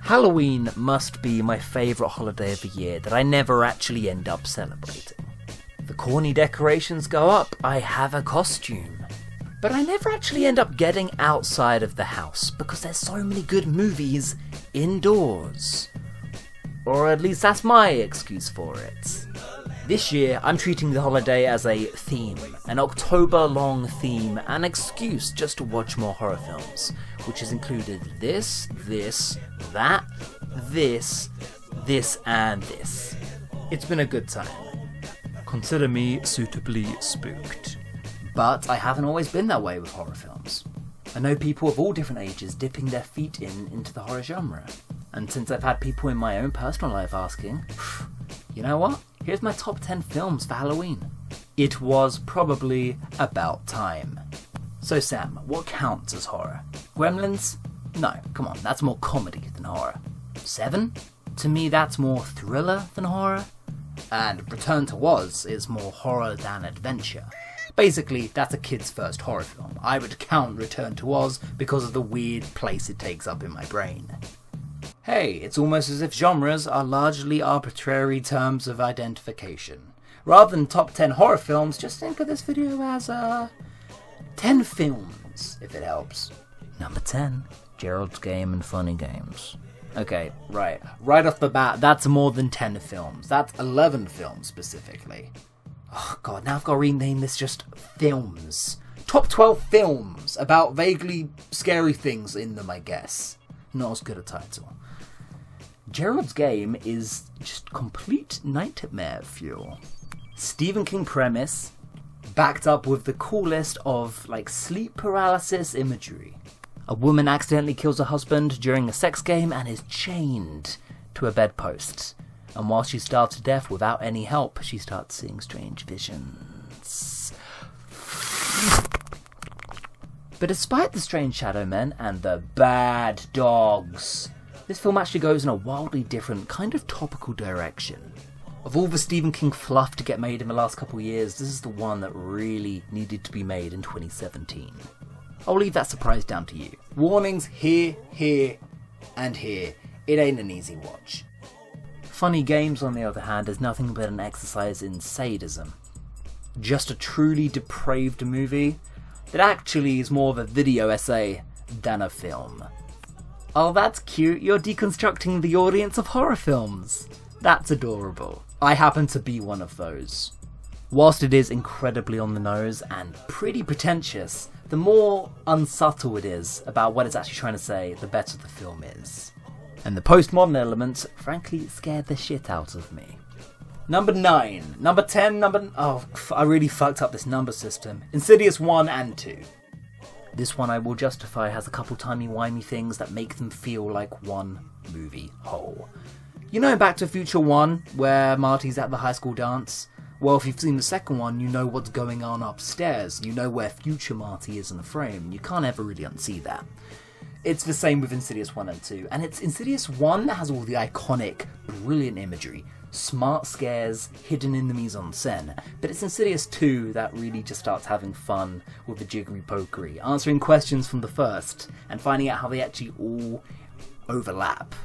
Halloween must be my favourite holiday of the year that I never actually end up celebrating. The corny decorations go up, I have a costume. But I never actually end up getting outside of the house because there's so many good movies indoors. Or at least that's my excuse for it. This year, I'm treating the holiday as a theme, an October-long theme, an excuse just to watch more horror films, which has included this, that, this, and this. It's been a good time. Consider me suitably spooked. But I haven't always been that way with horror films. I know people of all different ages dipping their feet into the horror genre. And since I've had people in my own personal life asking, you know what? Here's my top 10 films for Halloween. It was probably about time. So Sam, what counts as horror? Gremlins? No, come on, that's more comedy than horror. Seven? To me that's more thriller than horror. And Return to Oz is more horror than adventure. Basically, that's a kid's first horror film. I would count Return to Oz because of the weird place it takes up in my brain. Hey, it's almost as if genres are largely arbitrary terms of identification. Rather than top 10 horror films, just think of this video as 10 films, if it helps. Number 10, Geralds Game and Funny Games. Okay, right off the bat, that's more than 10 films. That's 11 films specifically. Oh god, now I've got to rename this just films. Top 12 films about vaguely scary things in them, I guess. Not as good a title. Gerald's Game is just complete nightmare fuel. Stephen King premise, backed up with the coolest of, sleep paralysis imagery. A woman accidentally kills her husband during a sex game and is chained to a bedpost. And while she's starved to death without any help, she starts seeing strange visions. But despite the strange shadow men and the bad dogs, this film actually goes in a wildly different, kind of topical direction. Of all the Stephen King fluff to get made in the last couple of years, this is the one that really needed to be made in 2017. I'll leave that surprise down to you. Warnings here, and here. It ain't an easy watch. Funny Games, on the other hand, is nothing but an exercise in sadism. Just a truly depraved movie that actually is more of a video essay than a film. Oh, that's cute, you're deconstructing the audience of horror films. That's adorable. I happen to be one of those. Whilst it is incredibly on the nose and pretty pretentious, the more unsubtle it is about what it's actually trying to say, the better the film is. And the postmodern elements, frankly, scared the shit out of me. Number 9. Number 10, I really fucked up this number system. Insidious 1 and 2. This one I will justify has a couple timey-wimey things that make them feel like one movie whole. You know Back to the Future 1, where Marty's at the high school dance? Well, if you've seen the second one, you know what's going on upstairs. You know where future Marty is in the frame. You can't ever really unsee that. It's the same with Insidious 1 and 2, and it's Insidious 1 that has all the iconic, brilliant imagery, smart scares hidden in the mise-en-scène, but it's Insidious 2 that really just starts having fun with the jiggery-pokery, answering questions from the first, and finding out how they actually all overlap.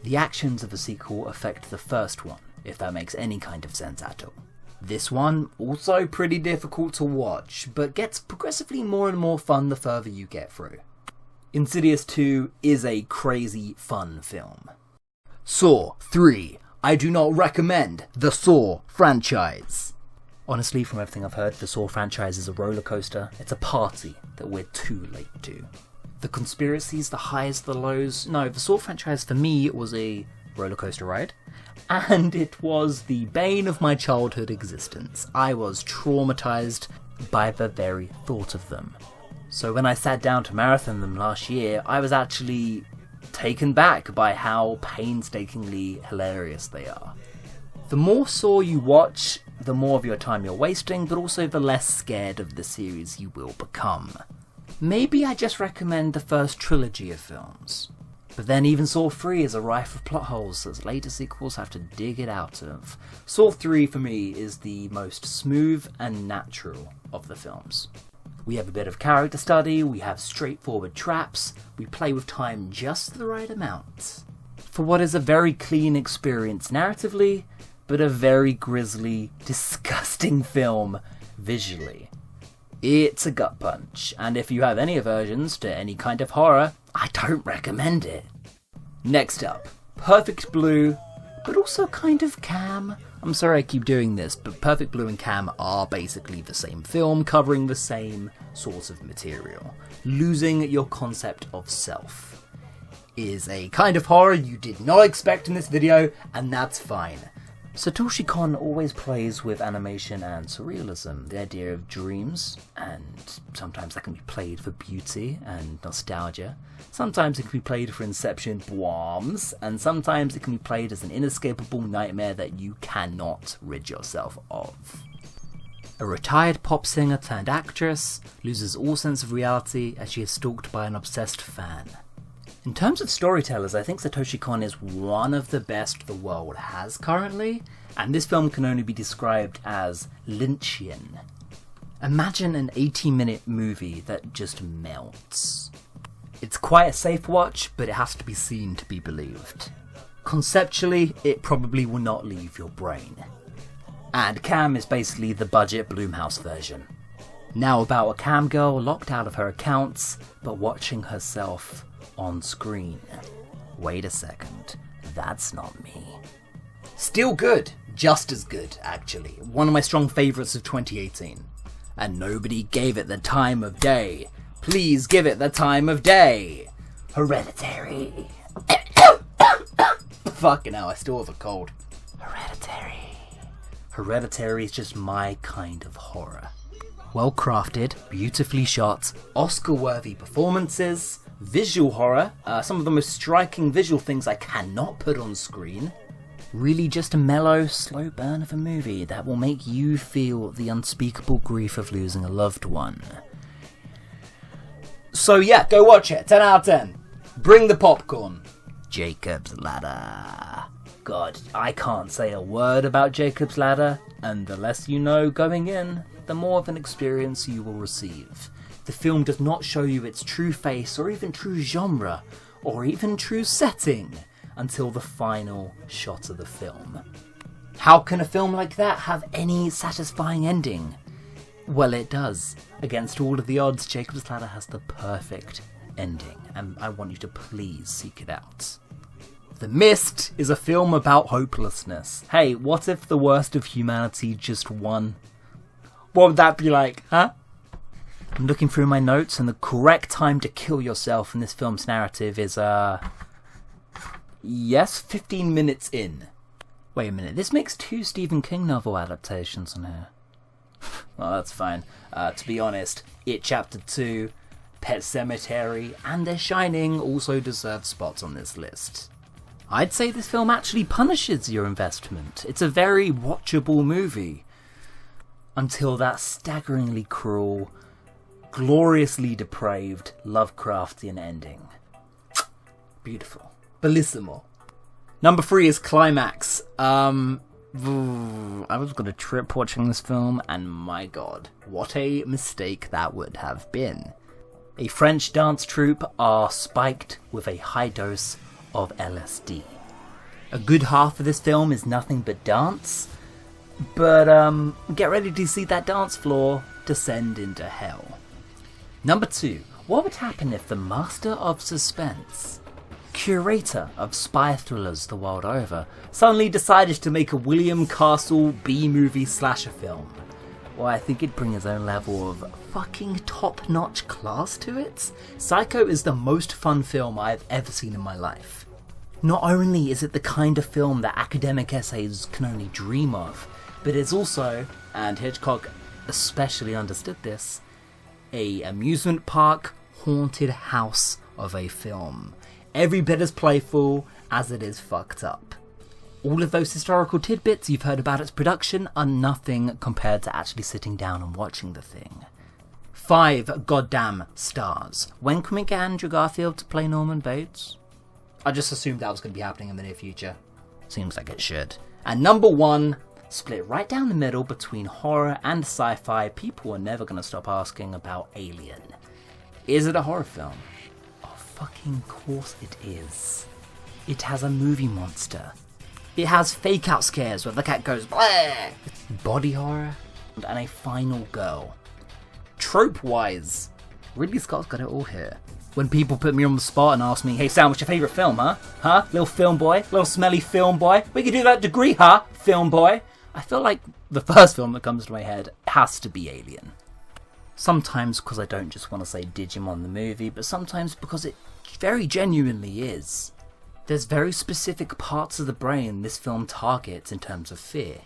The actions of the sequel affect the first one, if that makes any kind of sense at all. This one, also pretty difficult to watch, but gets progressively more and more fun the further you get through. Insidious 2 is a crazy fun film. Saw 3. I do not recommend the Saw franchise. Honestly, from everything I've heard, the Saw franchise is a roller coaster. It's a party that we're too late to. The conspiracies, the highs, the lows. No, the Saw franchise for me was a roller coaster ride. And it was the bane of my childhood existence. I was traumatized by the very thought of them. So when I sat down to marathon them last year, I was actually taken back by how painstakingly hilarious they are. The more Saw you watch, the more of your time you're wasting, but also the less scared of the series you will become. Maybe I just recommend the first trilogy of films. But then even Saw 3 is a rife of plot holes that later sequels have to dig it out of. Saw 3 for me is the most smooth and natural of the films. We have a bit of character study, we have straightforward traps, we play with time just the right amount. For what is a very clean experience narratively, but a very grisly, disgusting film visually. It's a gut punch, and if you have any aversions to any kind of horror, I don't recommend it. Next up, Perfect Blue, but also kind of Cam. I'm sorry I keep doing this, but Perfect Blue and Cam are basically the same film, covering the same sort of material. Losing your concept of self is a kind of horror you did not expect in this video, and that's fine. Satoshi Kon always plays with animation and surrealism, the idea of dreams, and sometimes that can be played for beauty and nostalgia. Sometimes it can be played for Inception bombs, and sometimes it can be played as an inescapable nightmare that you cannot rid yourself of. A retired pop singer turned actress loses all sense of reality as she is stalked by an obsessed fan. In terms of storytellers, I think Satoshi Kon is one of the best the world has currently, and this film can only be described as Lynchian. Imagine an 80-minute movie that just melts. It's quite a safe watch, but it has to be seen to be believed. Conceptually, it probably will not leave your brain. And Cam is basically the budget Blumhouse version. Now about a cam girl locked out of her accounts, but watching herself on screen. Wait a second, that's not me. Still good, just as good actually. One of my strong favourites of 2018. And nobody gave it the time of day. Please give it the time of day. Hereditary. Fucking hell, I still have a cold. Hereditary. Hereditary is just my kind of horror. Well crafted, beautifully shot, Oscar-worthy performances, visual horror, some of the most striking visual things I cannot put on screen. Really just a mellow, slow burn of a movie that will make you feel the unspeakable grief of losing a loved one. So yeah, go watch it, 10 out of 10. Bring the popcorn. Jacob's Ladder. God, I can't say a word about Jacob's Ladder, and the less you know going in, the more of an experience you will receive. The film does not show you its true face, or even true genre, or even true setting, until the final shot of the film. How can a film like that have any satisfying ending? Well, it does. Against all of the odds, Jacob's Ladder has the perfect ending, and I want you to please seek it out. The Mist is a film about hopelessness. Hey, what if the worst of humanity just won? What would that be like, huh? I'm looking through my notes, and the correct time to kill yourself in this film's narrative is, 15 minutes in. Wait a minute, this makes 2 Stephen King novel adaptations on here. Well, that's fine. To be honest, It Chapter 2, Pet Sematary, and The Shining also deserve spots on this list. I'd say this film actually punishes your investment. It's a very watchable movie. Until that staggeringly cruel, gloriously depraved, Lovecraftian ending. Beautiful. Bellissimo. Number 3 is Climax. I was gonna trip watching this film, and my god, what a mistake that would have been. A French dance troupe are spiked with a high dose of LSD. A good half of this film is nothing but dance, but get ready to see that dance floor descend into hell. Number 2, what would happen if the master of suspense, curator of spy thrillers the world over, suddenly decided to make a William Castle B-movie slasher film? Well, I think it'd bring his own level of fucking top-notch class to it. Psycho is the most fun film I've ever seen in my life. Not only is it the kind of film that academic essays can only dream of, but it's also, and Hitchcock especially understood this, a amusement park haunted house of a film. Every bit as playful as it is fucked up. All of those historical tidbits you've heard about its production are nothing compared to actually sitting down and watching the thing. 5 goddamn stars. When can we get Andrew Garfield to play Norman Bates? I just assumed that was going to be happening in the near future. Seems like it should. And number 1, Split right down the middle between horror and sci-fi, people are never going to stop asking about Alien. Is it a horror film? Oh, fucking course it is. It has a movie monster. It has fake-out scares where the cat goes bleh, body horror, and a final girl. Trope-wise, Ridley Scott's got it all here. When people put me on the spot and ask me, hey Sam, what's your favourite film, huh? Huh? Little film boy? Little smelly film boy? We can do that degree, huh? Film boy? I feel like the first film that comes to my head has to be Alien. Sometimes because I don't just want to say Digimon the movie, but sometimes because it very genuinely is. There's very specific parts of the brain this film targets in terms of fear.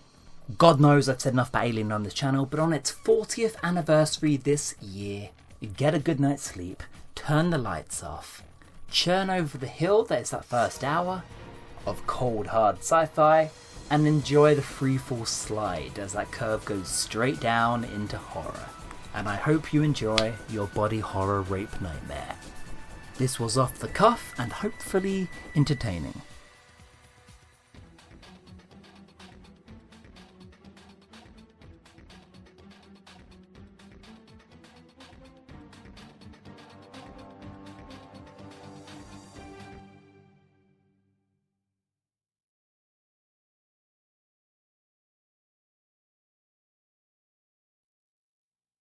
God knows I've said enough about Alien on this channel, but on its 40th anniversary this year, get a good night's sleep, turn the lights off, churn over the hill that is that first hour of cold hard sci-fi, and enjoy the freefall slide as that curve goes straight down into horror. And I hope you enjoy your body horror rape nightmare. This was off the cuff and hopefully entertaining.